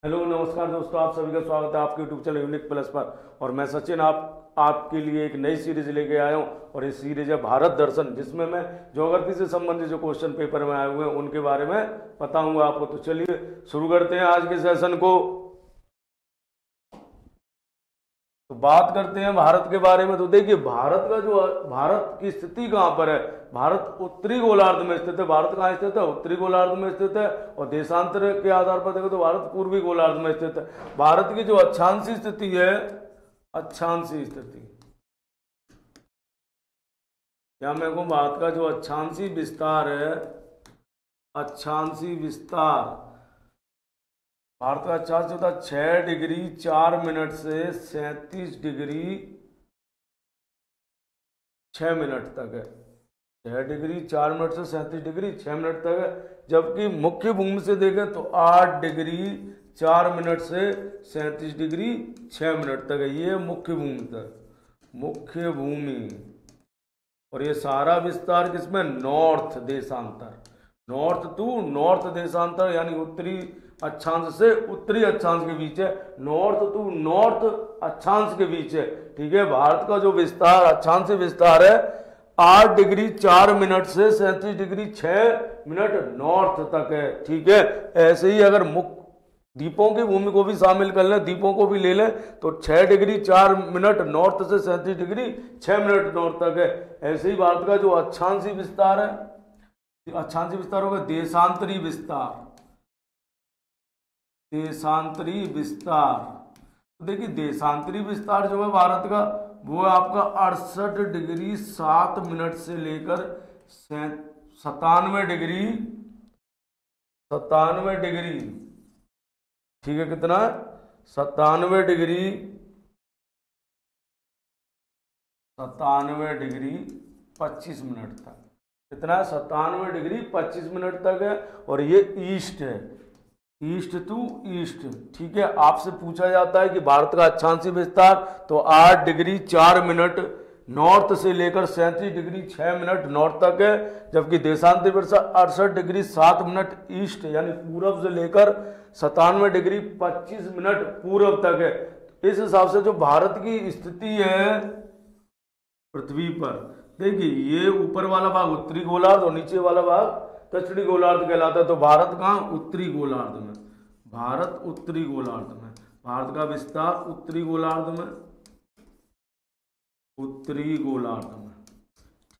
Hello नमस्कार दोस्तों, आप सभी का स्वागत है आपके यूट्यूब चैनल यूनिक प्लस पर। और मैं सचिन आपके लिए एक नई सीरीज लेके आया हूँ और ये सीरीज है भारत दर्शन, जिसमें मैं ज्योग्राफी से संबंधित जो क्वेश्चन पेपर में आए हुए हैं उनके बारे में बताऊंगा आपको। तो चलिए शुरू करते हैं आज के सेशन को। तो बात करते हैं भारत के बारे में। तो देखिए भारत की स्थिति कहाँ पर है। भारत उत्तरी गोलार्ध में स्थित है। भारत कहाँ स्थित है? उत्तरी गोलार्ध में स्थित है। और देशांतर के आधार पर देखो तो भारत पूर्वी गोलार्ध में स्थित है। भारत की जो अक्षांशीय स्थिति है, अक्षांशीय स्थिति, या मैं कहूँ भारत का जो अक्षांशीय विस्तार है, अक्षांशीय विस्तार, भारत का अक्षांश होता है 6 डिग्री 4 मिनट से 37 डिग्री 6 मिनट तक है। 6 डिग्री 4 मिनट से 37 डिग्री 6 मिनट तक है। जबकि मुख्य भूमि से देखें तो 8 डिग्री 4 मिनट से 37 डिग्री 6 मिनट तक है। ये मुख्य भूमि तक, मुख्य भूमि। और ये सारा विस्तार किसमें? नॉर्थ देशांतर, नॉर्थ टू नॉर्थ देशांतर, यानी उत्तरी अक्षांश से उत्तरी अक्षांश के बीच है। नॉर्थ टू नॉर्थ अक्षांश के बीच है। ठीक है। भारत का जो विस्तार, अक्षांशीय विस्तार है 8 डिग्री 4 मिनट से 37 डिग्री 6 मिनट नॉर्थ तक है। ठीक है। ऐसे ही अगर द्वीपों की भूमि को भी शामिल कर लें, द्वीपों को भी ले लें, तो 6 डिग्री 4 मिनट नॉर्थ से 37 डिग्री 6 मिनट नॉर्थ तक है। ऐसे ही भारत का जो अक्षांशीय विस्तार है, अक्षांशीय विस्तार होगा देशांतरी विस्तार, देशांतरी विस्तार। तो देखिए देशांतरी विस्तार जो है भारत का, वो है आपका 68 डिग्री 7 मिनट से लेकर 97 डिग्री, ठीक है, कितना? 97 डिग्री 25 मिनट तक। कितना है? 97 डिग्री 25 मिनट तक है। और ये ईस्ट है, ईस्ट टू ईस्ट। ठीक है। आपसे पूछा जाता है कि भारत का अक्षांशीय विस्तार, तो 8 डिग्री 4 मिनट नॉर्थ से लेकर 37 डिग्री 6 मिनट नॉर्थ तक है। जबकि देशांतरी विस्तार 68 डिग्री 7 मिनट ईस्ट यानी पूरब से लेकर 97 डिग्री 25 मिनट पूरब तक है। इस हिसाब से जो भारत की स्थिति है पृथ्वी पर, देखिए ये ऊपर वाला भाग उत्तरी गोलार्ध और नीचे वाला भाग दक्षिणी गोलार्ध कहलाता है। तो भारत कहाँ? उत्तरी गोलार्ध में। भारत उत्तरी गोलार्ध में। भारत का विस्तार उत्तरी गोलार्ध में, उत्तरी गोलार्ध में।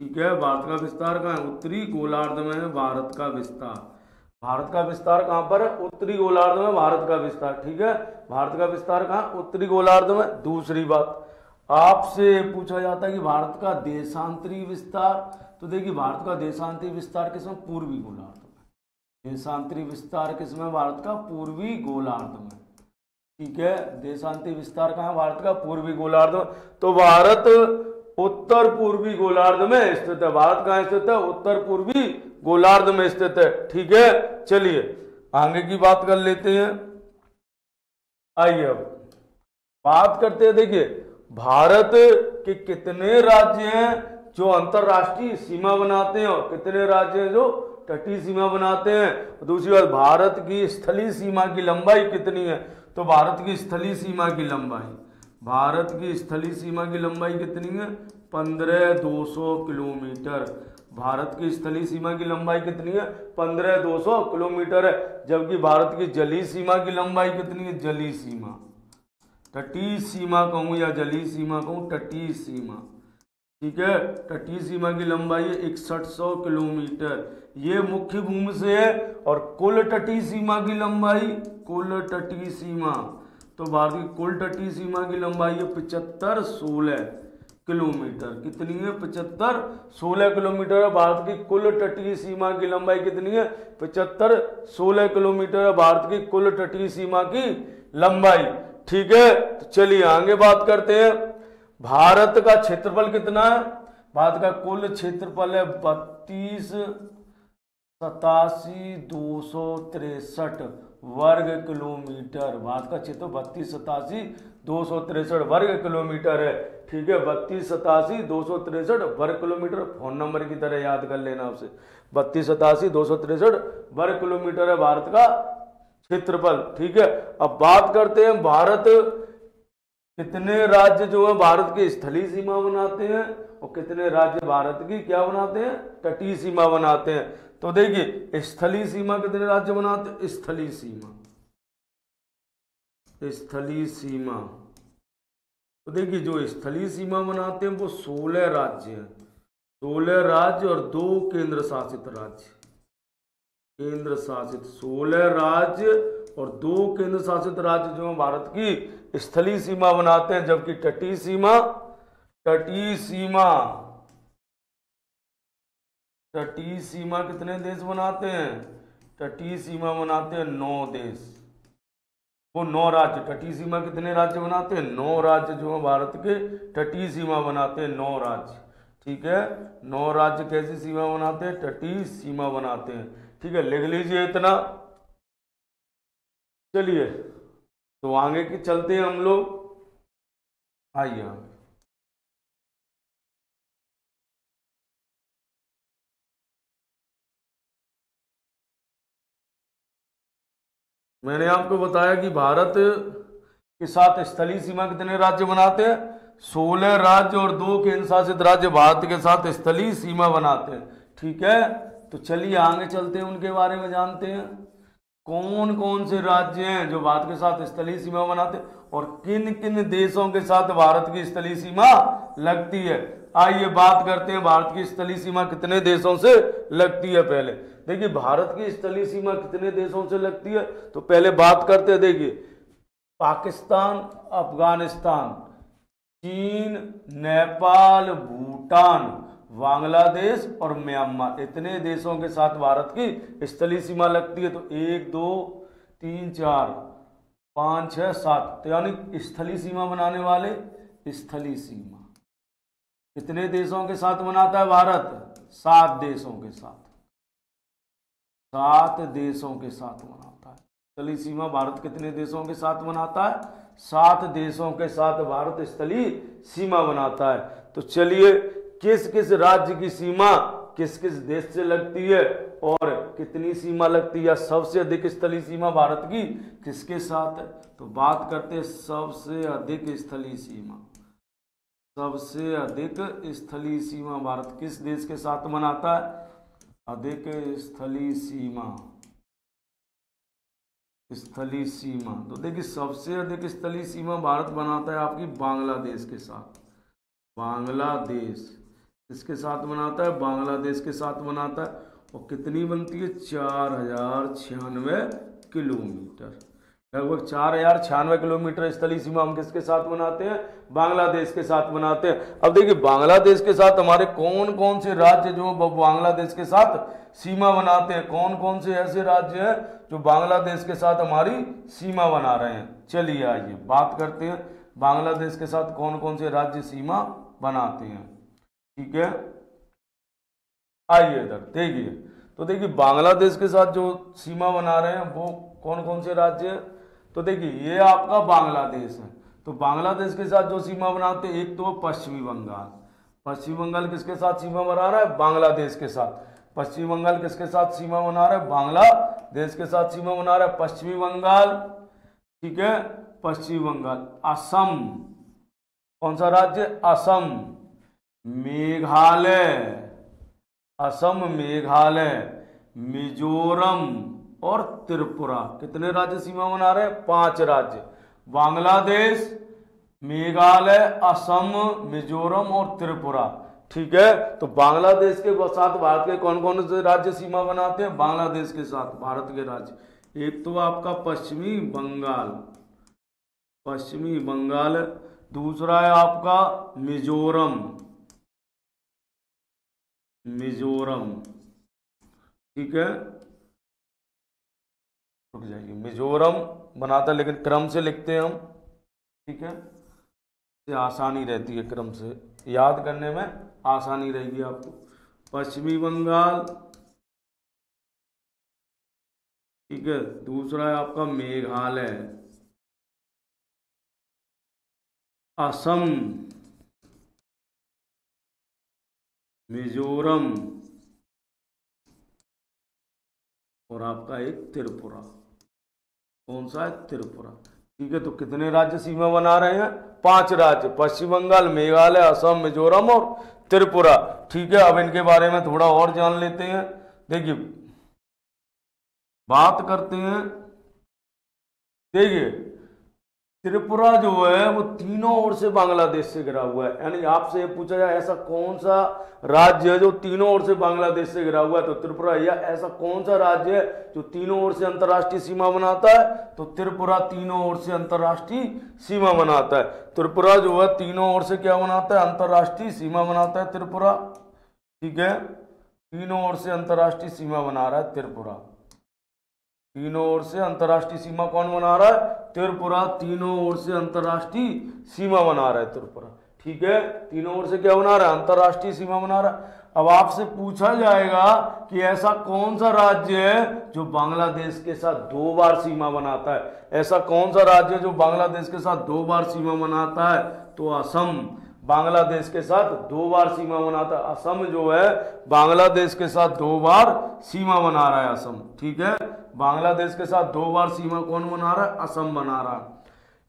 ठीक है। भारत का विस्तार कहाँ है? उत्तरी गोलार्ध में है भारत का विस्तार। भारत का विस्तार कहाँ पर है? उत्तरी गोलार्ध में भारत का विस्तार। ठीक है। भारत का विस्तार कहाँ? उत्तरी गोलार्ध में। दूसरी बात, आपसे पूछा जाता है कि भारत का देशांतरी विस्तार, तो देखिए भारत का देशांतरी विस्तार किसमें? पूर्वी गोलार्ध में। देशांतरी विस्तार किसमें? भारत का पूर्वी गोलार्ध में। ठीक है। देशांतरी विस्तार कहाँ? भारत का पूर्वी गोलार्ध में। तो भारत उत्तर पूर्वी गोलार्ध में स्थित है। भारत कहाँ स्थित है? उत्तर पूर्वी गोलार्ध में स्थित है। ठीक है। चलिए आगे की बात कर लेते हैं। आइए अब बात करते हैं। देखिए भारत के कितने राज्य हैं जो अंतरराष्ट्रीय सीमा बनाते हैं और कितने राज्य हैं जो तटीय सीमा बनाते हैं। दूसरी बात, भारत की स्थलीय सीमा की लंबाई कितनी है? तो भारत की स्थलीय सीमा की लंबाई, भारत की स्थलीय सीमा की लंबाई कितनी है? 15,200 किलोमीटर। भारत की स्थलीय सीमा की लंबाई कितनी है? 15,200 किलोमीटर है। जबकि भारत की जलीय सीमा की लंबाई कितनी है? जलीय सीमा, तटीय सीमा कहूँ या जलीय सीमा कहूँ, तटीय सीमा। ठीक है। तटीय सीमा की लंबाई है 6100 किलोमीटर। ये मुख्य भूमि से है। और कुल तटीय सीमा की लंबाई, कुल तटीय सीमा, तो भारत की कुल तटीय सीमा की लंबाई है 7516 किलोमीटर। कितनी है? 7516 किलोमीटर है भारत की कुल तटीय सीमा की लंबाई। कितनी है? 7516 किलोमीटर है भारत की कुल तटीय सीमा की लंबाई। ठीक है। तो चलिए आगे बात करते हैं। भारत का क्षेत्रफल कितना है? भारत का कुल क्षेत्रफल है 32,87,263 वर्ग किलोमीटर। भारत का क्षेत्र 32,87,263 वर्ग किलोमीटर है। ठीक है। 32,87,263 वर्ग किलोमीटर, फोन नंबर की तरह याद कर लेना उसे। 32,87,263 वर्ग किलोमीटर है भारत का क्षेत्रफल। ठीक है, अब बात करते हैं भारत, कितने राज्य जो है भारत की स्थलीय सीमा बनाते हैं और कितने राज्य भारत की क्या बनाते हैं, तटीय सीमा बनाते हैं। तो देखिए स्थलीय सीमा कितने राज्य बनाते हैं, स्थलीय सीमा, स्थलीय सीमा, तो देखिए जो स्थलीय सीमा बनाते हैं वो 16 राज्य हैं, 16 राज्य और 2 केंद्र शासित राज्य, केंद्र शासित 16 राज्य और 2 केंद्र शासित राज्य जो भारत की स्थलीय सीमा बनाते हैं। जबकि तटीय सीमा, तटीय सीमा, तटीय सीमा कितने देश बनाते हैं, तटीय सीमा बनाते हैं 9 देश, वो 9 राज्य। तटीय सीमा कितने राज्य बनाते हैं, 9 राज्य जो है भारत के तटीय सीमा बनाते हैं, 9 राज्य। ठीक है, 9 राज्य कैसी सीमा बनाते हैं, तटीय सीमा बनाते हैं। ठीक है, लिख लीजिए इतना। चलिए तो आगे की चलते हैं हम लोग, आइए मैंने आपको बताया कि भारत के साथ स्थलीय सीमा कितने राज्य बनाते हैं, 16 राज्य और 2 केंद्र शासित राज्य भारत के साथ स्थलीय सीमा बनाते हैं। ठीक है, तो चलिए आगे चलते हैं, उनके बारे में जानते हैं। कौन कौन से राज्य हैं जो भारत के साथ स्थलीय सीमा बनाते हैं और किन किन देशों के साथ भारत की स्थलीय सीमा लगती है। आइए बात करते हैं भारत की स्थलीय सीमा कितने देशों से लगती है। पहले देखिए भारत की स्थलीय सीमा कितने देशों से लगती है, तो पहले बात करते हैं। देखिए पाकिस्तान, अफगानिस्तान, चीन, नेपाल, भूटान, बांग्लादेश और म्यांमार, इतने देशों के साथ भारत की स्थलीय सीमा लगती है। तो 1 2 3 4 5 6 7, तो यानी स्थलीय सीमा बनाने वाले, स्थलीय सीमा कितने देशों के साथ बनाता है भारत, 7 देशों के साथ, 7 देशों के साथ बनाता है। स्थलीय सीमा भारत कितने देशों के साथ बनाता है, 7 देशों के साथ भारत स्थलीय सीमा बनाता है। तो चलिए किस किस राज्य की सीमा किस किस देश से लगती है और कितनी सीमा लगती है, सबसे अधिक स्थलीय सीमा भारत की किसके साथ है। तो बात करते हैं सबसे अधिक स्थलीय सीमा, सबसे अधिक स्थलीय सीमा भारत किस देश के साथ बनाता है, अधिक स्थलीय सीमा, स्थलीय सीमा। तो देखिए सबसे अधिक स्थलीय सीमा भारत बनाता है आपकी बांग्लादेश के साथ, बांग्लादेश इसके साथ बनाता है, बांग्लादेश के साथ बनाता है। और कितनी बनती है, 4096 किलोमीटर, लगभग 4096 किलोमीटर स्थलीय सीमा हम किसके साथ बनाते हैं, बांग्लादेश के साथ बनाते हैं। अब देखिए बांग्लादेश के साथ हमारे कौन कौन से राज्य जो बांग्लादेश के साथ सीमा बनाते हैं, कौन कौन से ऐसे राज्य हैं जो बांग्लादेश के साथ हमारी सीमा बना रहे हैं। चलिए आइए बात करते हैं बांग्लादेश के साथ कौन कौन से राज्य सीमा बनाते हैं। ठीक है, आइए इधर देखिए। तो देखिए बांग्लादेश के साथ जो सीमा बना रहे हैं वो कौन कौन से राज्य हैं। तो देखिए ये आपका बांग्लादेश है, तो बांग्लादेश के साथ जो सीमा बनाते हैं, एक तो पश्चिमी बंगाल, पश्चिम बंगाल किसके साथ सीमा बना रहा है, बांग्लादेश के साथ। पश्चिम बंगाल किसके साथ सीमा बना रहा है, बांग्लादेश के साथ सीमा बना रहा है पश्चिमी बंगाल। ठीक है, पश्चिमी बंगाल। असम, कौन सा राज्य, असम, मेघालय, असम, मेघालय, मिजोरम और त्रिपुरा, कितने राज्य सीमा बना रहे हैं, 5 राज्य, बांग्लादेश, मेघालय, असम, मिजोरम और त्रिपुरा। ठीक है, तो बांग्लादेश के साथ भारत के कौन कौन से राज्य सीमा बनाते हैं, बांग्लादेश के साथ भारत के राज्य, एक तो आपका पश्चिमी बंगाल, पश्चिमी बंगाल, दूसरा है आपका मिजोरम, मिजोरम। ठीक है, रुक जाइए, मिजोरम बनाता है लेकिन क्रम से लिखते हैं हम। ठीक है, ये आसानी रहती है, क्रम से याद करने में आसानी रहेगी आपको। पश्चिमी बंगाल, ठीक है, दूसरा है आपका मेघालय, असम, मिजोरम और आपका एक त्रिपुरा। कौन सा है? त्रिपुरा। ठीक है, तो कितने राज्य सीमा बना रहे हैं? 5 राज्य, पश्चिम बंगाल, मेघालय, असम, मिजोरम और त्रिपुरा। ठीक है, अब इनके बारे में थोड़ा और जान लेते हैं। देखिए, बात करते हैं। देखिए, त्रिपुरा जो है वो तीनों ओर से बांग्लादेश से घिरा हुआ है। यानी आपसे ये पूछा जाए ऐसा कौन सा राज्य है जो तीनों ओर से बांग्लादेश से घिरा हुआ है, तो त्रिपुरा। या ऐसा कौन सा राज्य है जो तीनों ओर से अंतर्राष्ट्रीय सीमा बनाता है, तो त्रिपुरा तीनों ओर से अंतर्राष्ट्रीय सीमा बनाता है। त्रिपुरा जो है तीनों ओर से क्या बनाता है? अंतर्राष्ट्रीय सीमा बनाता है त्रिपुरा। ठीक है, तीनों ओर से अंतर्राष्ट्रीय सीमा बना रहा है त्रिपुरा। तीनों ओर से अंतर्राष्ट्रीय सीमा कौन बना रहा है? त्रिपुरा तीनों ओर से अंतर्राष्ट्रीय सीमा बना रहा है त्रिपुरा। ठीक है, तीनों ओर से क्या बना रहा है? अंतर्राष्ट्रीय सीमा बना रहा है। अब आपसे पूछा जाएगा कि ऐसा कौन सा राज्य है जो बांग्लादेश के साथ 2 बार सीमा बनाता है? ऐसा कौन सा राज्य है जो बांग्लादेश के साथ 2 बार सीमा बनाता है? तो असम बांग्लादेश के साथ 2 बार सीमा बनाता है। असम जो है बांग्लादेश के साथ 2 बार सीमा बना रहा है असम। ठीक है, बांग्लादेश के साथ 2 बार सीमा कौन बना रहा है? असम बना रहा है।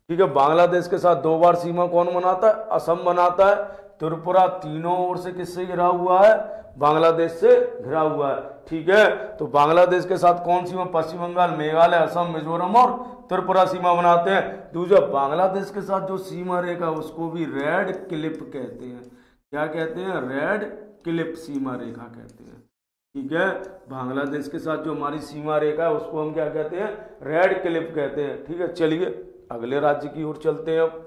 ठीक है, बांग्लादेश के साथ 2 बार सीमा कौन बनाता है? असम बनाता है। त्रिपुरा तीनों ओर से किससे घिरा हुआ है? बांग्लादेश से घिरा हुआ है। ठीक है, तो बांग्लादेश के साथ कौन सीमा? पश्चिम बंगाल, मेघालय, असम, मिजोरम और त्रिपुरा सीमा बनाते हैं। दूसरा, बांग्लादेश के साथ जो सीमा रेखा उसको भी रेड क्लिप कहते हैं। क्या कहते हैं? रेड क्लिप सीमा रेखा कहते हैं। ठीक है, बांग्लादेश के साथ जो हमारी सीमा रेखा है उसको हम क्या कहते हैं? रेड क्लिप कहते हैं। ठीक है, चलिए अगले राज्य की ओर चलते हैं। अब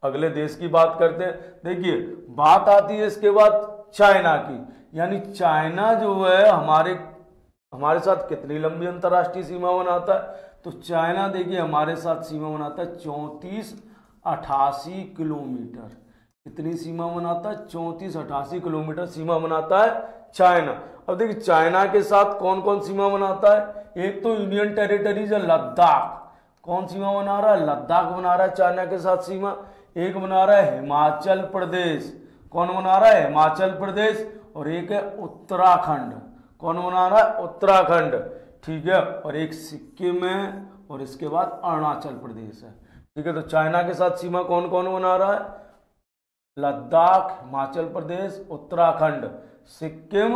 अगले देश की बात करते हैं। देखिए, बात आती है इसके बाद चाइना की। यानी चाइना जो है हमारे साथ कितनी लंबी अंतर्राष्ट्रीय सीमा बनाता है? तो चाइना देखिए हमारे साथ सीमा बनाता है 3488 किलोमीटर। कितनी सीमा बनाता है? 3488 किलोमीटर सीमा बनाता है चाइना। अब देखिए, चाइना के साथ कौन कौन सीमा बनाता है? एक तो यूनियन टेरिटरीज है लद्दाख। कौन सीमा बना रहा है? लद्दाख बना रहा है चाइना के साथ सीमा। एक बना रहा है हिमाचल प्रदेश। कौन बना रहा है? हिमाचल प्रदेश। और एक है उत्तराखंड। कौन बना रहा है? उत्तराखंड। ठीक है, और एक सिक्किम है और इसके बाद अरुणाचल प्रदेश है। ठीक है, तो चाइना के साथ सीमा कौन कौन बना रहा है? लद्दाख, हिमाचल प्रदेश, उत्तराखंड, सिक्किम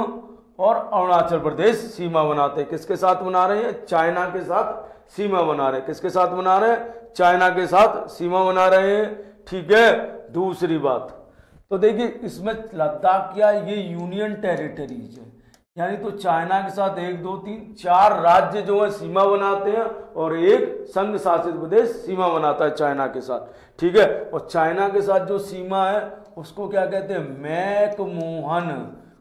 और अरुणाचल प्रदेश सीमा बनाते हैं। किसके साथ बना रहे हैं? चाइना के साथ सीमा बना रहे हैं। किसके साथ बना रहे हैं? चाइना के साथ सीमा बना रहे हैं। ठीक है, दूसरी बात तो देखिए, इसमें लद्दाख क्या है? ये यूनियन टेरिटरीज है। यानी तो चाइना के साथ 1 2 3 4 राज्य जो है सीमा बनाते हैं और एक संघ शासित प्रदेश सीमा बनाता है चाइना के साथ। ठीक है, और चाइना के साथ जो सीमा है उसको क्या कहते हैं? मैकमोहन।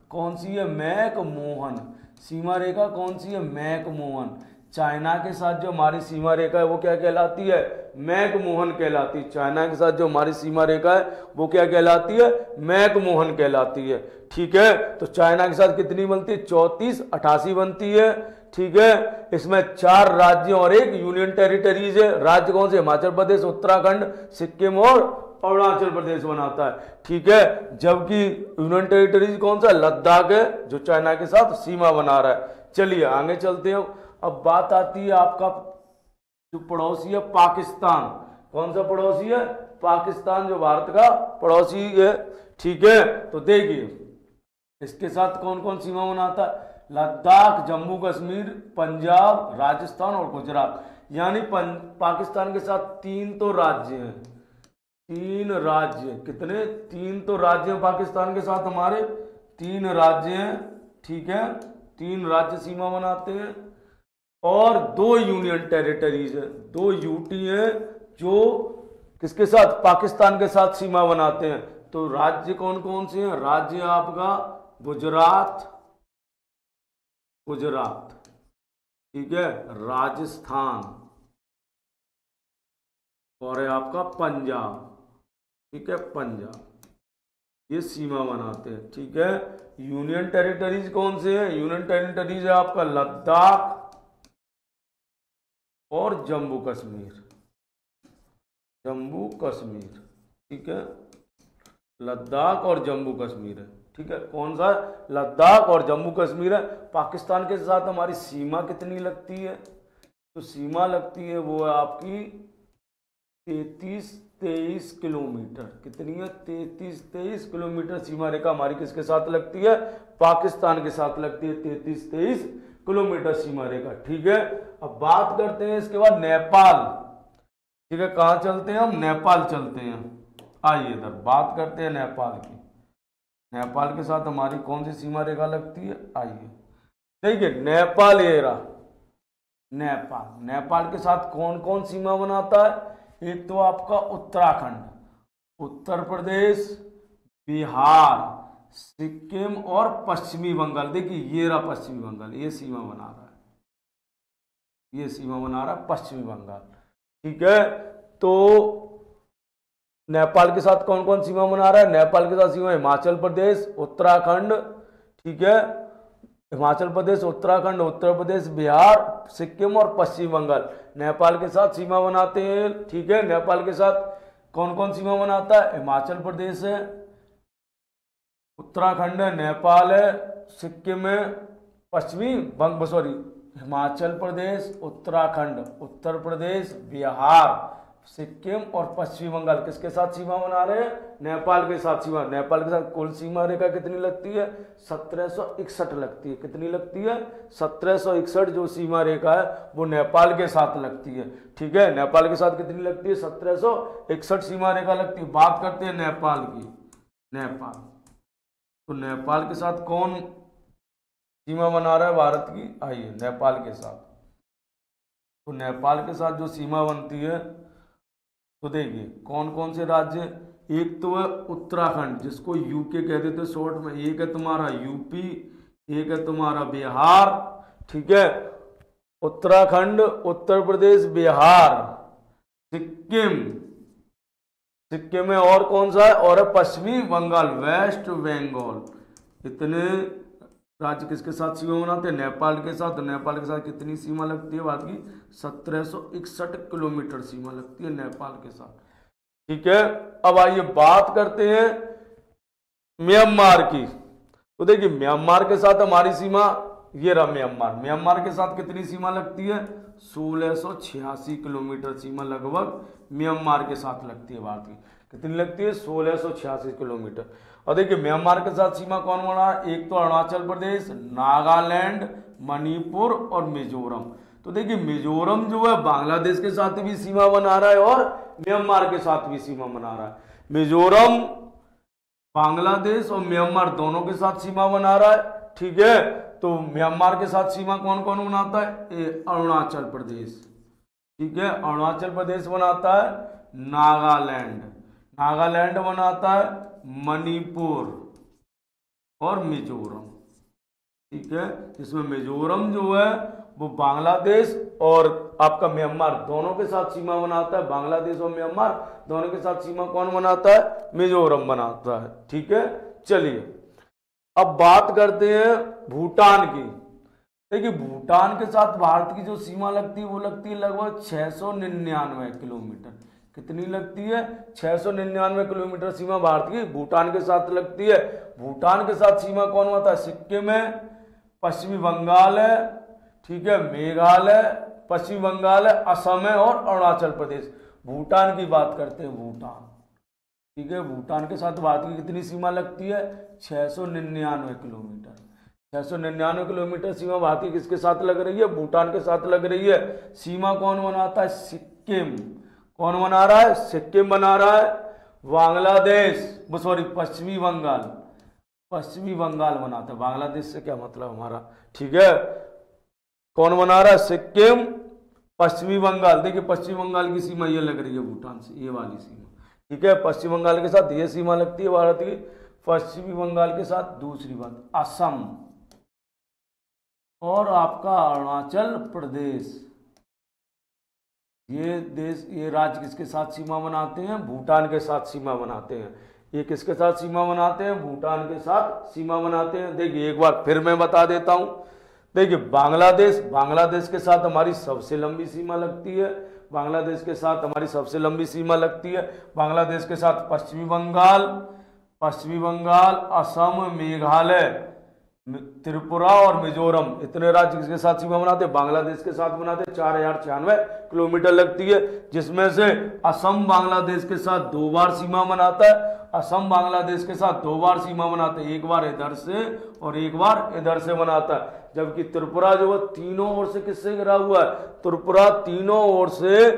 कौन सी है? मैकमोहन। सीमा रेखा कौन सी है? मैकमोहन। चाइना के साथ जो हमारी सीमा रेखा है वो क्या कहलाती है? मैकमोहन कहलाती है। चाइना के साथ जो हमारी सीमा रेखा है वो क्या कहलाती है? मैकमोहन कहलाती है। ठीक है, तो चाइना के साथ कितनी बनती है? 3488 बनती है। ठीक है, इसमें 4 राज्य और एक यूनियन टेरिटरीज है। राज्य कौन से? हिमाचल प्रदेश, उत्तराखंड, सिक्किम और अरुणाचल प्रदेश बनाता है। ठीक है, जबकि यूनियन टेरिटरीज कौन सा? लद्दाख है जो चाइना के साथ सीमा बना रहा है। चलिए आगे चलते हैं। अब बात आती है आपका जो पड़ोसी है पाकिस्तान। कौन सा पड़ोसी है? पाकिस्तान, जो भारत का पड़ोसी है। ठीक है, तो देखिए इसके साथ कौन कौन सीमा बनाता है? लद्दाख, जम्मू कश्मीर, पंजाब, राजस्थान और गुजरात। यानी पाकिस्तान के साथ 3 तो राज्य हैं। 3 राज्य। कितने? 3 तो राज्य हैं पाकिस्तान के साथ हमारे। 3 राज्य हैं। ठीक है, 3 राज्य सीमा बनाते हैं और 2 यूनियन टेरिटरीज है। 2 यूटी हैं जो किसके साथ? पाकिस्तान के साथ सीमा बनाते हैं। तो राज्य कौन कौन से हैं? राज्य आपका गुजरात, ठीक है, राजस्थान और है आपका पंजाब। ठीक है, पंजाब, ये सीमा बनाते हैं। ठीक है, यूनियन टेरिटरीज कौन से हैं? यूनियन टेरिटरीज है आपका लद्दाख और जम्मू कश्मीर। ठीक है, लद्दाख और जम्मू कश्मीर है। ठीक है, कौन सा? लद्दाख और जम्मू कश्मीर है। पाकिस्तान के साथ हमारी सीमा कितनी लगती है? जो सीमा लगती है वो है आपकी 33-23 किलोमीटर। कितनी है? 33-23 किलोमीटर सीमा रेखा हमारी किसके साथ लगती है? पाकिस्तान के साथ लगती है 33-23 किलोमीटर सीमा रेखा। ठीक है, अब बात करते हैं इसके बाद नेपाल। ठीक है, कहाँ चलते हैं हम? नेपाल चलते हैं। आइए इधर बात करते हैं नेपाल की। नेपाल के साथ हमारी कौन सी सीमा रेखा लगती है? आइए देखिए, नेपाल ये रहा। नेपाल के साथ कौन कौन सीमा बनाता है? एक तो आपका उत्तराखंड, उत्तर प्रदेश, बिहार, सिक्किम और पश्चिमी बंगाल। देखिए ये रहा पश्चिमी बंगाल, ये सीमा बना रहा है, ये सीमा बना रहा है पश्चिमी बंगाल। ठीक है, तो नेपाल के साथ कौन कौन सीमा बना रहा है? नेपाल के साथ सीमा हिमाचल प्रदेश, उत्तराखंड, ठीक है, हिमाचल प्रदेश, उत्तराखंड, उत्तर प्रदेश, बिहार, सिक्किम और पश्चिम बंगाल नेपाल के साथ सीमा बनाते हैं। ठीक है, नेपाल के साथ कौन कौन सीमा बनाता है? हिमाचल प्रदेश है, उत्तराखंड है, नेपाल है, सिक्किम है, हिमाचल प्रदेश, उत्तराखंड, उत्तर प्रदेश, बिहार, सिक्किम और पश्चिमी बंगाल किसके साथ सीमा बना रहे हैं? नेपाल के साथ सीमा। नेपाल के साथ कुल सीमा रेखा कितनी लगती है? 1761 लगती है। कितनी लगती है? 1761 जो सीमा रेखा है वो नेपाल के साथ लगती है। ठीक है, नेपाल के साथ कितनी लगती है? 1761 सीमा रेखा लगती है। बात करते हैं नेपाल की। नेपाल, तो नेपाल के साथ कौन सीमा बना रहा है भारत की? आइए नेपाल के साथ, तो नेपाल के साथ जो सीमा बनती है तो देखिए कौन कौन से राज्य? एक तो है उत्तराखंड, जिसको यूके कह देते हैं शॉर्ट में। एक है तुम्हारा यूपी, एक है तुम्हारा बिहार। ठीक है, उत्तराखंड, उत्तर प्रदेश, बिहार, सिक्किम, सिक्किम में और कौन सा है? और है पश्चिमी बंगाल, वेस्ट बंगाल। इतने राज्य किसके साथ सीमा बनाते हैं? नेपाल के साथ। तो नेपाल के साथ कितनी सीमा लगती है भारत की? 1761 किलोमीटर सीमा लगती है नेपाल के साथ। ठीक है, अब आइए बात करते हैं म्यांमार की। तो देखिए म्यांमार के साथ हमारी सीमा ये रहा म्यांमार। म्यांमार के साथ कितनी सीमा लगती है? 1686 किलोमीटर सीमा लगभग म्यांमार के साथ लगती है भारत की। कितनी लगती है? 1686 किलोमीटर। और देखिए म्यांमार के साथ सीमा कौन बना है? एक तो अरुणाचल प्रदेश, नागालैंड, मणिपुर और मिजोरम। तो देखिए मिजोरम जो है बांग्लादेश के साथ भी सीमा बना रहा है और म्यांमार के साथ भी सीमा बना रहा है। मिजोरम बांग्लादेश और म्यांमार दोनों के साथ सीमा बना रहा है। ठीक है, तो म्यांमार के साथ सीमा कौन कौन बनाता है? अरुणाचल प्रदेश। ठीक है, अरुणाचल प्रदेश बनाता है, नागालैंड बनाता है, मणिपुर और मिजोरम। ठीक है, इसमें मिजोरम जो है वो बांग्लादेश और आपका म्यांमार दोनों के साथ सीमा बनाता है। बांग्लादेश और म्यांमार दोनों के साथ सीमा कौन बनाता है? मिजोरम बनाता है। ठीक है, चलिए अब बात करते हैं भूटान की। देखिए भूटान के साथ भारत की जो सीमा लगती है वो लगती है लगभग 699 किलोमीटर। कितनी लगती है? 699 किलोमीटर सीमा भारत की भूटान के साथ लगती है। भूटान के साथ सीमा कौन होता है? सिक्किम है, पश्चिमी बंगाल है, ठीक है, मेघालय, पश्चिमी बंगाल है, असम है और अरुणाचल प्रदेश। भूटान की बात करते हैं, भूटान। ठीक है, भूटान के साथ भारत की कितनी सीमा लगती है? 699 किलोमीटर। 699 किलोमीटर सीमा भारत की किसके साथ लग रही है? भूटान के साथ लग रही है। सीमा कौन बनाता है? सिक्किम। कौन बना रहा है? सिक्किम बना रहा है। बांग्लादेश, पश्चिमी बंगाल बनाता है। बांग्लादेश से क्या मतलब हमारा? ठीक है, कौन बना रहा है? सिक्किम, पश्चिमी बंगाल। देखिए पश्चिमी बंगाल की सीमा ये लग रही है भूटान से, ये वाली सीमा। ठीक है, पश्चिम बंगाल के साथ ये सीमा लगती है भारत की। पश्चिमी बंगाल के साथ दूसरी बात असम और आपका अरुणाचल प्रदेश। ये राज्य किसके साथ सीमा बनाते हैं? भूटान के साथ सीमा बनाते हैं। ये किसके साथ सीमा बनाते हैं? भूटान के साथ सीमा बनाते हैं। देखिए एक बार फिर मैं बता देता हूं। देखिए बांग्लादेश के साथ हमारी सबसे लंबी सीमा लगती है। बांग्लादेश के साथ हमारी सबसे लंबी सीमा लगती है। बांग्लादेश के साथ पश्चिमी बंगाल, असम, मेघालय, त्रिपुरा और मिजोरम, इतने राज्य किसके साथ सीमा बनाते हैं? बांग्लादेश के साथ बनाते हैं। 4096 किलोमीटर लगती है, जिसमें से असम बांग्लादेश के साथ 2 बार सीमा बनाता है। असम बांग्लादेश के साथ 2 बार सीमा बनाते हैं, एक बार इधर से और एक बार इधर से बनाता है। जबकि त्रिपुरा जो है तीनों ओर से किससे घिरा हुआ है? त्रिपुरा तीनों ओर से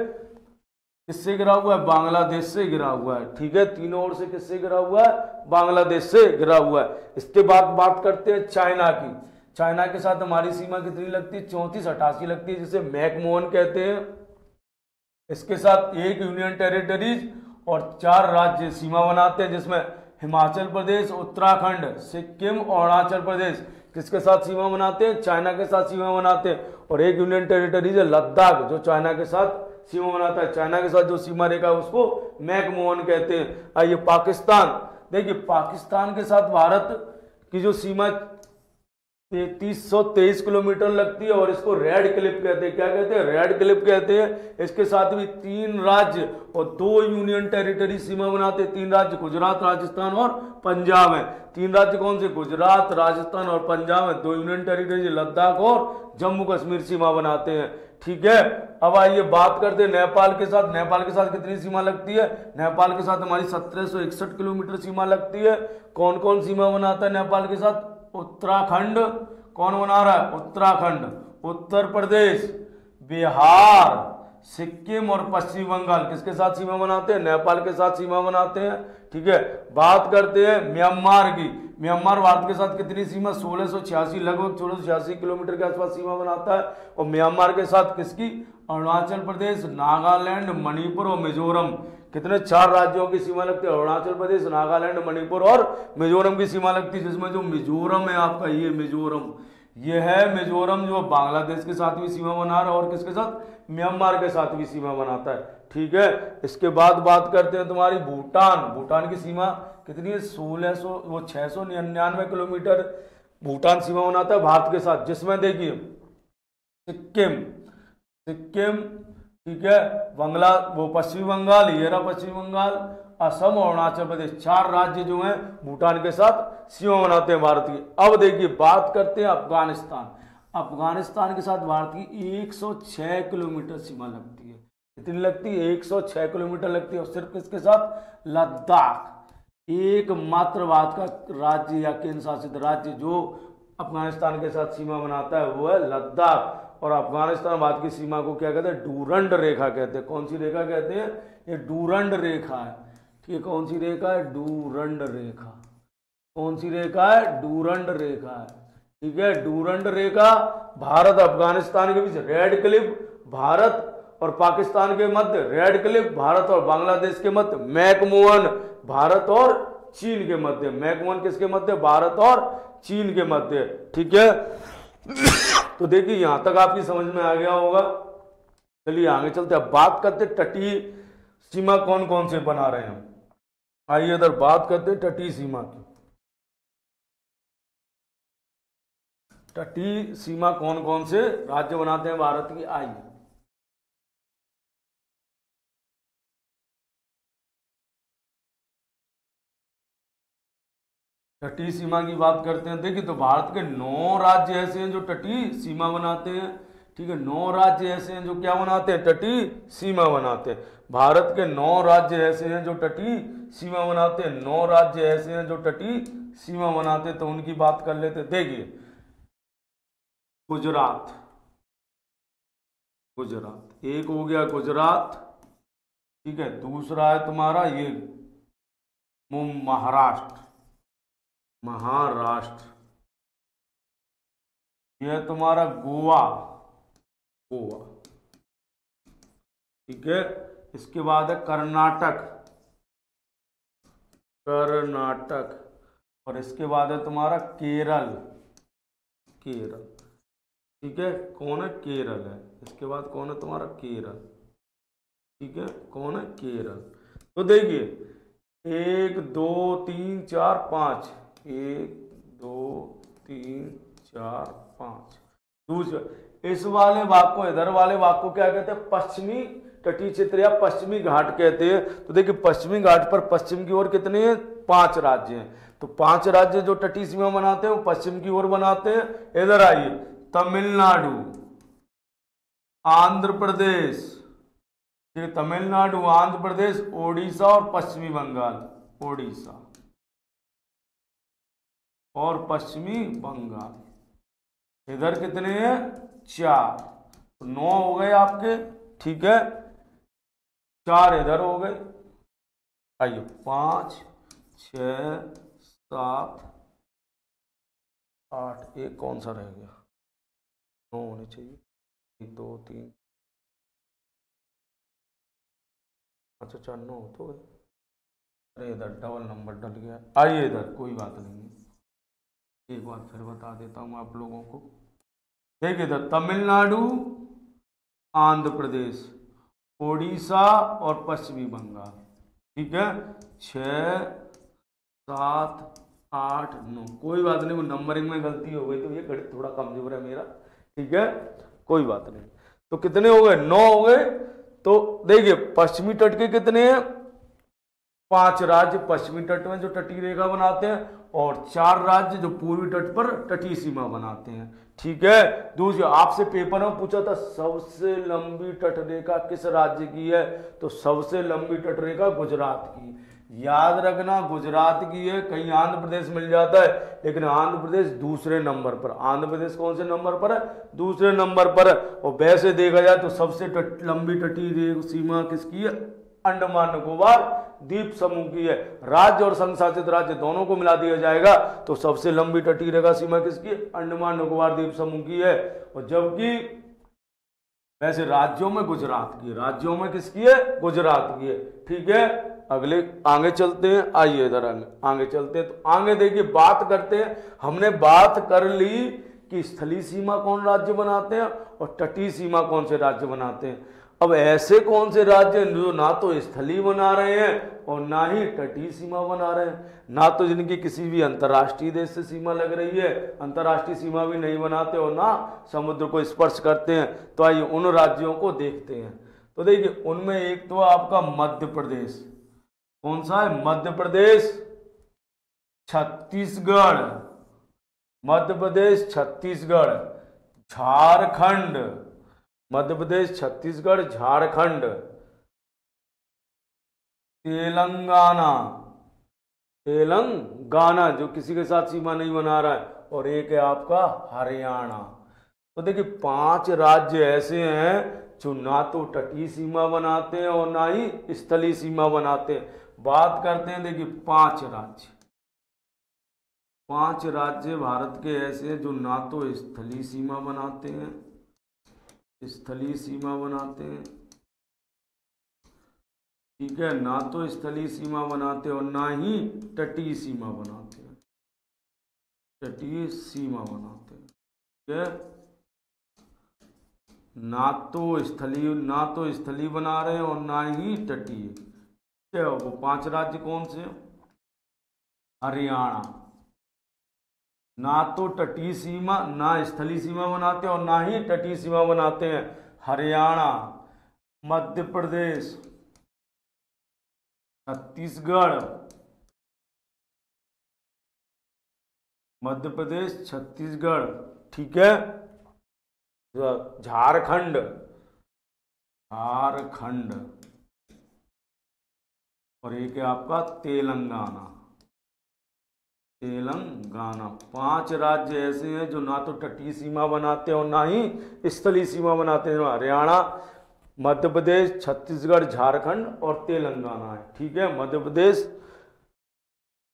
किससे घिरा हुआ है? बांग्लादेश से घिरा हुआ है। ठीक है, तीनों ओर से किससे घिरा हुआ है? बांग्लादेश से घिरा हुआ है। इसके बाद बात करते हैं चाइना की। चाइना के साथ हमारी सीमा कितनी लगती है? 3488 लगती है, जिसे मैकमोहन कहते हैं। इसके साथ 1 यूनियन टेरिटरीज और 4 राज्य सीमा बनाते हैं, जिसमें हिमाचल प्रदेश, उत्तराखंड, सिक्किम और अरुणाचल प्रदेश किसके साथ सीमा बनाते हैं? चाइना के साथ सीमा बनाते हैं। और 1 यूनियन टेरिटरीज है लद्दाख, जो चाइना के साथ सीमा बनाता है। चाइना के साथ जो सीमा रेखा है उसको मैकमोहन कहते हैं। आइए पाकिस्तान, देखिए पाकिस्तान के साथ भारत की जो सीमा 3323 किलोमीटर लगती है और इसको रेड क्लिप कहते हैं। क्या कहते हैं? रेड क्लिप कहते हैं। इसके साथ भी 3 राज्य और 2 यूनियन टेरिटरी सीमा बनाते हैं। 3 राज्य गुजरात, राजस्थान और पंजाब है। 3 राज्य कौन से? गुजरात, राजस्थान और पंजाब है। 2 यूनियन टेरिटरी लद्दाख और जम्मू कश्मीर सीमा बनाते हैं। ठीक है, अब आइए बात करते हैं नेपाल के साथ। नेपाल के साथ कितनी सीमा लगती है? नेपाल के साथ हमारी 1761 किलोमीटर सीमा लगती है। कौन कौन सीमा बनाता है नेपाल के साथ? उत्तराखंड, कौन बना रहा है? उत्तराखंड, उत्तर प्रदेश, बिहार, सिक्किम और पश्चिम बंगाल किसके साथ सीमा बनाते हैं? नेपाल के साथ सीमा बनाते हैं। ठीक है, बात करते हैं म्यांमार की। म्यांमार भारत के साथ कितनी सीमा? 1686, लगभग 1686 किलोमीटर के आसपास सीमा बनाता है। और म्यांमार के साथ किसकी? अरुणाचल प्रदेश, नागालैंड, मणिपुर और मिजोरम। कितने? 4 राज्यों की सीमा लगती है। अरुणाचल प्रदेश, नागालैंड, मणिपुर और मिजोरम की सीमा लगती है, जिसमें जो मिजोरम है आपका, ये मिजोरम, ये है मिजोरम, जो बांग्लादेश के साथ भी सीमा बना रहा है और किसके साथ? म्यांमार के साथ भी सीमा बनाता है। ठीक है, इसके बाद बात करते हैं तुम्हारी भूटान। भूटान की सीमा कितनी है? 699 किलोमीटर भूटान सीमा बनाता है भारत के साथ, जिसमें देखिए सिक्किम, सिक्किम, ठीक है, पश्चिम बंगाल, ये रहा पश्चिम बंगाल, असम और अरुणाचल प्रदेश, 4 राज्य जो हैं भूटान के साथ सीमा बनाते हैं भारत की। अब देखिए बात करते हैं अफगानिस्तान। अफगानिस्तान के साथ भारत की 106 किलोमीटर सीमा लगती है। कितनी लगती है? 106 किलोमीटर लगती है। और सिर्फ किसके साथ? लद्दाख, एकमात्र भारत का राज्य या केंद्र शासित राज्य जो अफगानिस्तान के साथ सीमा बनाता है वो है लद्दाख। और अफगानिस्तान भारत की सीमा को क्या कहते हैं? डूरंड रेखा कहते हैं। कौन सी रेखा कहते हैं? ये डूरंड रेखा है। ठीक, कौन सी रेखा है? डूरंड रेखा। कौन सी रेखा है? डूरंड रेखा है। ठीक है, डूरंड रेखा भारत अफगानिस्तान के बीच, रेड क्लिप भारत और पाकिस्तान के मध्य, रेड क्लिप भारत और बांग्लादेश के मध्य, मैकमोहन भारत और चीन के मध्य। मैकमोहन किसके मध्य? भारत और चीन के मध्य। ठीक है, तो देखिए यहां तक आपकी समझ में आ गया होगा। चलिए आगे चलते हैं। अब बात करते तटीय सीमा कौन कौन से बना रहे हैं। आइए इधर बात करते हैं तटीय सीमा की। तटीय सीमा कौन कौन से राज्य बनाते हैं भारत की? आइए तटीय सीमा की बात करते हैं। देखिए तो भारत के 9 राज्य ऐसे हैं जो तटीय सीमा बनाते हैं। ठीक है, 9 राज्य ऐसे हैं जो क्या बनाते हैं? तटीय सीमा बनाते हैं। भारत के 9 राज्य ऐसे हैं जो तटीय सीमा बनाते हैं। 9 राज्य ऐसे हैं जो तटीय सीमा बनाते हैं, तो उनकी बात कर लेते हैं। देखिए गुजरात, गुजरात एक हो गया गुजरात। ठीक है, दूसरा है तुम्हारा ये महाराष्ट्र, महाराष्ट्र। यह तुम्हारा गोवा, गोवा। ठीक है, इसके बाद है कर्नाटक, कर्नाटक। और इसके बाद है तुम्हारा केरल, केरल। ठीक है, कौन है? केरल है। इसके बाद कौन है तुम्हारा? केरल। ठीक है, कौन है? केरल। तो देखिए 1 2 3 4 5, 1 2 3 4 5। दूसरा इस वाले भाग को, इधर वाले भाग को क्या कहते हैं? पश्चिमी तटीय क्षेत्र या पश्चिमी घाट कहते हैं। तो देखिए पश्चिमी घाट पर पश्चिम की ओर कितने हैं, 5 राज्य हैं। तो 5 राज्य जो तटीय सीमा बनाते हैं वो पश्चिम की ओर बनाते हैं। इधर आइए, तमिलनाडु, आंध्र प्रदेश, तमिलनाडु, आंध्र प्रदेश, ओडिशा और पश्चिमी बंगाल, ओडिशा और पश्चिमी बंगाल। इधर कितने हैं, 4, तो 9 हो गए आपके, ठीक है। 4 इधर हो गए। आइए 5, 6, 7, 8, एक कौन सा रह गया, 9 होने चाहिए, 1 2 3, अच्छा 4 9 तो गए। अरे इधर डबल नंबर डल गया। आइए इधर, कोई बात नहीं, एक बार फिर बता देता हूँ आप लोगों को। देखिए इधर तमिलनाडु, आंध्र प्रदेश, ओडिशा और पश्चिमी बंगाल, ठीक है। 6, 7, 8, 9, कोई बात नहीं, वो नंबरिंग में गलती हो गई तो ये गणित थोड़ा कमजोर है मेरा, ठीक है, कोई बात नहीं। तो कितने हो गए, 9 हो गए। तो देखिए पश्चिमी तट के कितने हैं, 5 राज्य पश्चिमी तट में जो तटीय रेखा बनाते हैं और 4 राज्य जो पूर्वी तट पर तटीय सीमा बनाते हैं, ठीक है। दूसरी, आपसे पेपर में पूछा था सबसे लंबी तट रेखा किस राज्य की है, तो सबसे लंबी तट रेखा गुजरात की। याद रखना गुजरात की है, कहीं आंध्र प्रदेश मिल जाता है, लेकिन आंध्र प्रदेश दूसरे नंबर पर। आंध्र प्रदेश कौन से नंबर पर है, दूसरे नंबर पर। और वैसे देखा जाए तो सबसे लंबी तटीय सीमा किसकी है, अंडमान निकोबार द्वीप समूह की है। राज्य और संघ शासित राज्य दोनों को मिला दिया जाएगा तो सबसे लंबी तटीय रेखा सीमा किसकी, अंडमान निकोबार द्वीप समूह की है। और जबकि वैसे राज्यों में गुजरात की, राज्यों में किसकी है, गुजरात की है, ठीक है। अगले आगे चलते हैं, आइए इधर आगे चलते हैं। तो आगे देखिए बात करते हैं, हमने बात कर ली कि स्थलीय सीमा कौन राज्य बनाते हैं और तटीय सीमा कौन से राज्य बनाते हैं। अब ऐसे कौन से राज्य जो ना तो स्थलीय बना रहे हैं और ना ही तटीय सीमा बना रहे हैं, ना तो जिनकी किसी भी अंतर्राष्ट्रीय देश से सीमा लग रही है, अंतर्राष्ट्रीय सीमा भी नहीं बनाते और ना समुद्र को स्पर्श करते हैं। तो आइए उन राज्यों को देखते हैं। तो देखिए उनमें एक तो आपका मध्य प्रदेश, कौन सा है, मध्य प्रदेश, छत्तीसगढ़, मध्य प्रदेश छत्तीसगढ़, झारखंड, मध्य प्रदेश छत्तीसगढ़ झारखंड, तेलंगाना, तेलंगाना जो किसी के साथ सीमा नहीं बना रहा है, और एक है आपका हरियाणा। तो देखिए 5 राज्य ऐसे हैं जो ना तो तटीय सीमा बनाते हैं और ना ही स्थलीय सीमा बनाते हैं। बात करते हैं, देखिए 5 राज्य, 5 राज्य भारत के ऐसे हैं जो ना तो स्थलीय सीमा बनाते हैं, स्थलीय सीमा बनाते हैं, ठीक है, ना तो स्थलीय सीमा बनाते और ना ही तटीय सीमा बनाते हैं, तटीय सीमा बनाते हैं, ठीक है। ना तो स्थलीय बना रहे हैं और ना ही तटीय, ठीक है। वो 5 राज्य कौन से हैं, हरियाणा, ना तो तटीय सीमा ना स्थलीय सीमा बनाते हैं और ना ही तटीय सीमा बनाते हैं, हरियाणा, मध्य प्रदेश, छत्तीसगढ़, मध्य प्रदेश छत्तीसगढ़, ठीक है। झारखंड, झारखंड, और एक है आपका तेलंगाना, तेलंगाना। 5 राज्य ऐसे हैं जो ना तो तटीय सीमा बनाते हैं और ना ही स्थलीय सीमा बनाते हैं, हरियाणा, मध्य प्रदेश, छत्तीसगढ़, झारखंड और तेलंगाना है, ठीक है। मध्य प्रदेश,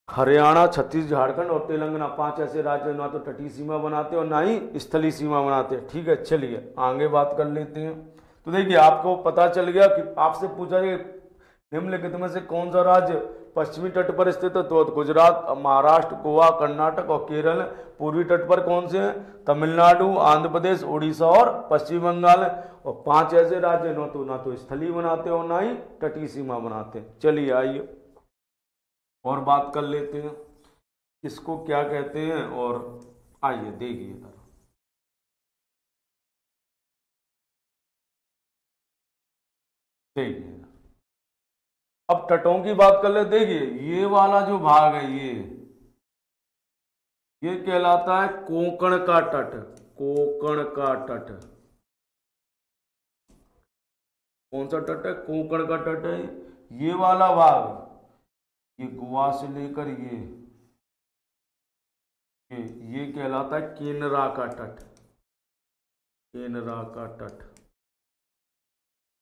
हरियाणा, छत्तीसगढ़, झारखंड और तेलंगाना 5 ऐसे राज्य ना तो तटीय सीमा बनाते और ना ही स्थलीय सीमा बनाते हैं, ठीक है। चलिए आगे बात कर लेते हैं। तो देखिए आपको पता चल गया कि आपसे पूछा गया निम्नलिखित में से कौन सा राज्य पश्चिमी तट पर स्थित है, तो गुजरात, महाराष्ट्र, गोवा, कर्नाटक और केरल। पूर्वी तट पर कौन से हैं, तमिलनाडु, आंध्र प्रदेश, उड़ीसा और पश्चिम बंगाल है। और 5 ऐसे राज्य ना तो स्थलीय बनाते और ना ही तटीय सीमा बनाते हैं। चलिए आइए और बात कर लेते हैं इसको क्या कहते हैं, और आइए देखिए। देखिए अब तटों की बात कर ले। देखिए ये वाला जो भाग है ये कहलाता है कोंकण का तट। कोंकण का तट कौन सा तट है? कोंकण का तट है। ये वाला भाग ये गोवा से लेकर ये कहलाता है केनरा का तट। केनरा का तट।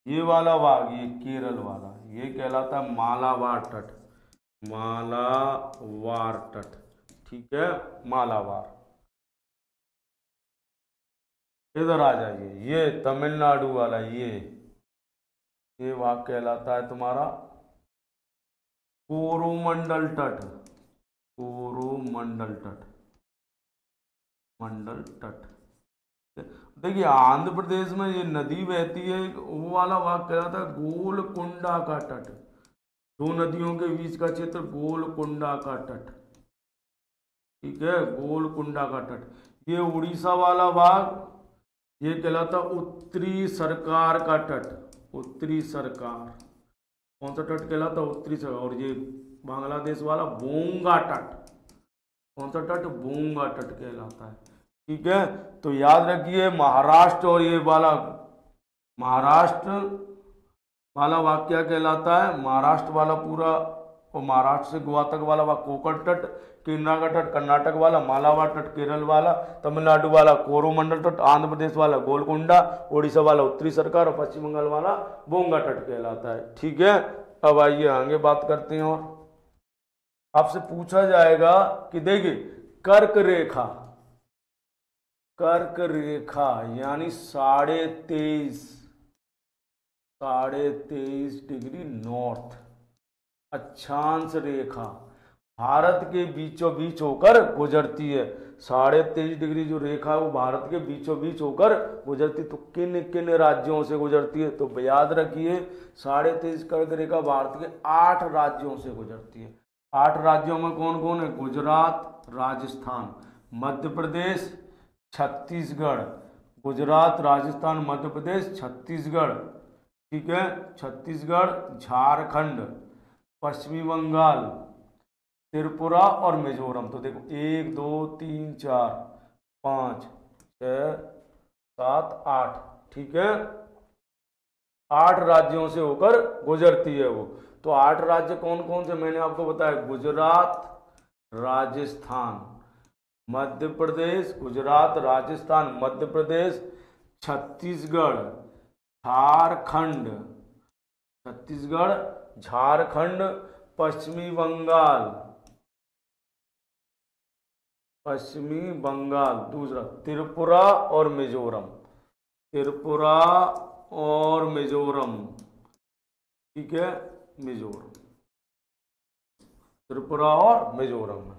ये वाला भाग ये केरल वाला ये कहलाता है मालाबार तट। मालाबार तट, ठीक है, मालाबार। इधर आ जाइए, ये तमिलनाडु वाला ये भाग कहलाता है तुम्हारा कोरोमंडल तट। कोरोमंडल तट, मंडल तट। देखिए आंध्र प्रदेश में ये नदी बहती है, वो वाला भाग कहलाता है गोलकुंडा का तट। दो नदियों के बीच का क्षेत्र गोलकुंडा का तट, ठीक है, गोलकुंडा का तट। ये उड़ीसा वाला भाग ये कहलाता उत्तरी सरकार का तट। उत्तरी सरकार कौन सा तट कहलाता? उत्तरी सरकार। और ये बांग्लादेश वाला बोंगा तट। कौन सा तट? बोंगा तट कहलाता है, ठीक है। तो याद रखिए महाराष्ट्र और ये वाला महाराष्ट्र वाला भाग क्या कहलाता है? महाराष्ट्र वाला पूरा और महाराष्ट्र से गोवा तक वाला भाग कोंकण तट, केनरा का तट कर्नाटक वाला, मालाबार तट केरल वाला, तमिलनाडु वाला कोरोमंडल तट, आंध्र प्रदेश वाला गोलकुंडा, उड़ीसा वाला उत्तरी सरकार और पश्चिम बंगाल वाला बोंगा तट कहलाता है, ठीक है। अब आइए आगे बात करते हैं। और आपसे पूछा जाएगा कि देखिए कर्क रेखा, कर्क रेखा यानी 23.5 डिग्री नॉर्थ अक्षांश रेखा भारत के बीचों बीच होकर गुजरती है। 23.5 डिग्री जो रेखा है वो भारत के बीचों बीच होकर गुजरती। तो किन किन राज्यों से गुजरती है? तो याद रखिए 23.5 कर्क रेखा भारत के 8 राज्यों से गुजरती है। 8 राज्यों में कौन कौन है? गुजरात, राजस्थान, मध्य प्रदेश, छत्तीसगढ़। गुजरात, राजस्थान, मध्य प्रदेश, छत्तीसगढ़, ठीक है, छत्तीसगढ़, झारखंड, पश्चिमी बंगाल, त्रिपुरा और मिजोरम। तो देखो 1 2 3 4 5 6 7 8, ठीक है, 8 राज्यों से होकर गुजरती है वो। तो 8 राज्य कौन कौन से मैंने आपको बताया? गुजरात, राजस्थान, मध्य प्रदेश, गुजरात, राजस्थान, मध्य प्रदेश, छत्तीसगढ़, झारखंड, छत्तीसगढ़, झारखंड, पश्चिमी बंगाल, पश्चिमी बंगाल, दूसरा त्रिपुरा और मिजोरम, त्रिपुरा और मिजोरम, ठीक है, मिजोरम, त्रिपुरा और मिजोरम।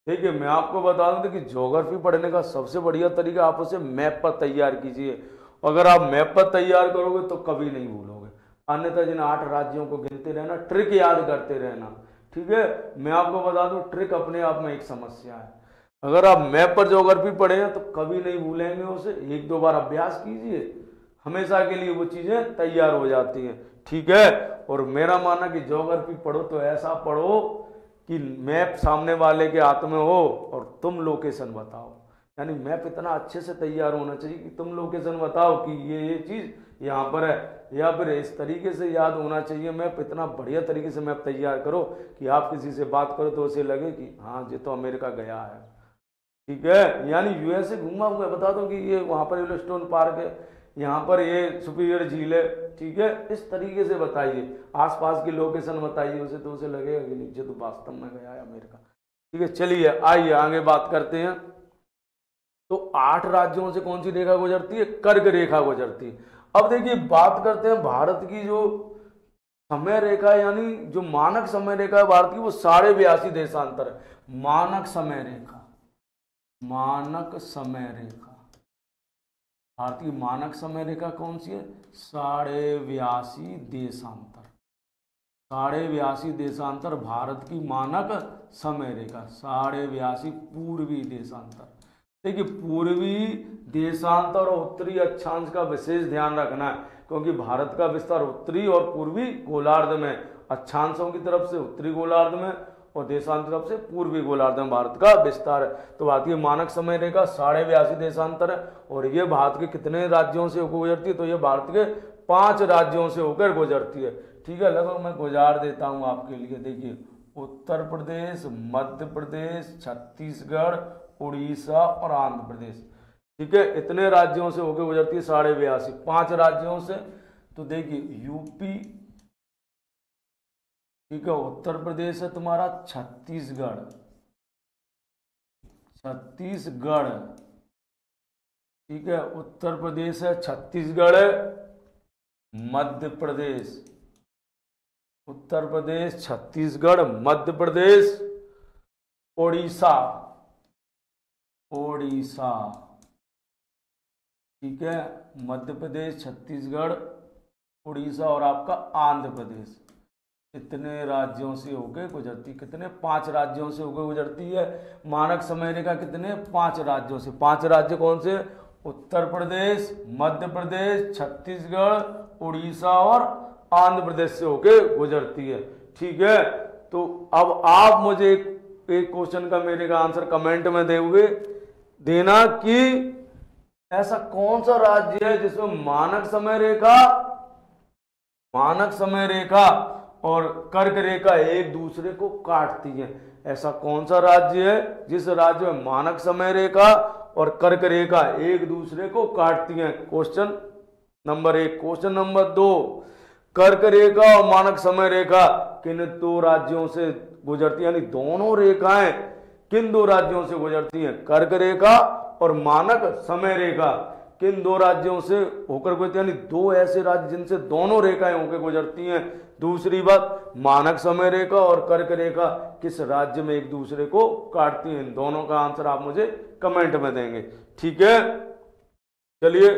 देखिए मैं आपको बता दूं कि ज्योग्राफी पढ़ने का सबसे बढ़िया तरीका आप उसे मैप पर तैयार कीजिए। अगर आप मैप पर तैयार करोगे तो कभी नहीं भूलोगे, अन्यथा जिन 8 राज्यों को गिनते रहना, ट्रिक याद करते रहना, ठीक है। मैं आपको बता दूं ट्रिक अपने आप में एक समस्या है। अगर आप मैप पर ज्योग्राफी पढ़े हैं तो कभी नहीं भूलेंगे उसे, 1-2 बार अभ्यास कीजिए, हमेशा के लिए वो चीजें तैयार हो जाती हैं, ठीक है। और मेरा मानना कि ज्योग्राफी पढ़ो तो ऐसा पढ़ो कि मैप सामने वाले के हाथ में हो और तुम लोकेशन बताओ, यानी मैप इतना अच्छे से तैयार होना चाहिए कि तुम लोकेशन बताओ कि ये चीज यहाँ पर है, या फिर इस तरीके से याद होना चाहिए मैप, इतना बढ़िया तरीके से मैप तैयार करो कि आप किसी से बात करो तो उसे लगे कि हाँ ये तो अमेरिका गया है, ठीक है, यानी यूएसए घूमा हुआ है, बता दो कि ये वहाँ पर येलोस्टोन पार्क है, यहाँ पर ये सुपीरियर झील है, ठीक है। इस तरीके से बताइए, आसपास की लोकेशन बताइए उसे, तो उसे लगेगा कि नीचे तो वास्तव में गया है अमेरिका, ठीक है। चलिए आइए आगे बात करते हैं। तो 8 राज्यों से कौन सी रेखा गुजरती है? कर्क रेखा गुजरती है। अब देखिए बात करते हैं भारत की जो समय रेखा, यानी जो मानक समय रेखा है भारत की, वो 82.5 देशांतर है। मानक समय रेखा, मानक समय रेखा भारत की मानक समय रेखा कौन सी है? 82.5 देशांतर, 82.5 देशांतर भारत की मानक समय रेखा, 82.5 पूर्वी देशांतर। देखिए पूर्वी देशांतर और उत्तरी अक्षांश का विशेष ध्यान रखना है, क्योंकि भारत का विस्तार उत्तरी और पूर्वी गोलार्ध में, अक्षांशों की तरफ से उत्तरी गोलार्ध में और देशांतर तरफ से पूर्वी गोलार्ध में भारत का विस्तार है। तो भारतीय मानक समय रेखा 82.5 देशांतर है और ये भारत के कितने राज्यों से होकर गुजरती है, तो ये भारत के 5 राज्यों से होकर गुजरती है। ठीक है, लगभग मैं गुजार देता हूँ आपके लिए। देखिए, उत्तर प्रदेश, मध्य प्रदेश, छत्तीसगढ़, उड़ीसा और आंध्र प्रदेश। ठीक है, इतने राज्यों से होकर गुजरती है 82.5, 5 राज्यों से। तो देखिए यूपी, ठीक है, उत्तर प्रदेश है तुम्हारा, छत्तीसगढ़, ठीक है, उत्तर प्रदेश है, छत्तीसगढ़ है, मध्य प्रदेश, उत्तर प्रदेश, छत्तीसगढ़, मध्य प्रदेश, ओडिशा, ठीक है, मध्य प्रदेश, छत्तीसगढ़, उड़ीसा और आपका आंध्र प्रदेश। इतने राज्यों से होकर गुजरती, कितने 5 राज्यों से होकर गुजरती है। मानक समय रेखा कितने, 5 राज्यों से। 5 राज्य कौन से, उत्तर प्रदेश, मध्य प्रदेश, छत्तीसगढ़, उड़ीसा और आंध्र प्रदेश से होकर गुजरती है। ठीक है, तो अब आप मुझे एक क्वेश्चन का मेरे का आंसर कमेंट में देना कि ऐसा कौन सा राज्य है जिसमें मानक समय रेखा और कर्क रेखा एक दूसरे को काटती है। ऐसा कौन सा राज्य है जिस राज्य में मानक समय रेखा और कर्क रेखा एक दूसरे को काटती हैं। Question number 1। क्वेश्चन नंबर 2, कर्क रेखा और मानक समय रेखा किन 2 राज्यों से गुजरती है, यानी दोनों रेखाएं किन 2 राज्यों से गुजरती हैं, कर्क रेखा और मानक समय रेखा किन 2 राज्यों से होकर गुजरती है, यानी 2 ऐसे राज्य जिनसे दोनों रेखाएं होकर गुजरती हैं। दूसरी बात, मानक समय रेखा और कर्क रेखा किस राज्य में एक दूसरे को काटती हैं। दोनों का आंसर आप मुझे कमेंट में देंगे। ठीक है, चलिए,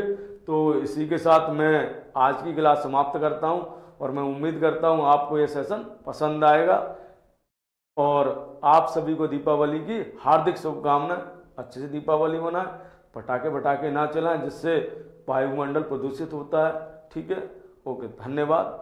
तो इसी के साथ मैं आज की क्लास समाप्त करता हूं और मैं उम्मीद करता हूं आपको यह सेशन पसंद आएगा और आप सभी को दीपावली की हार्दिक शुभकामनाएं। अच्छे से दीपावली मनाएं, पटाखे ना चलाएं जिससे वायुमंडल प्रदूषित होता है। ठीक है, ओके, धन्यवाद।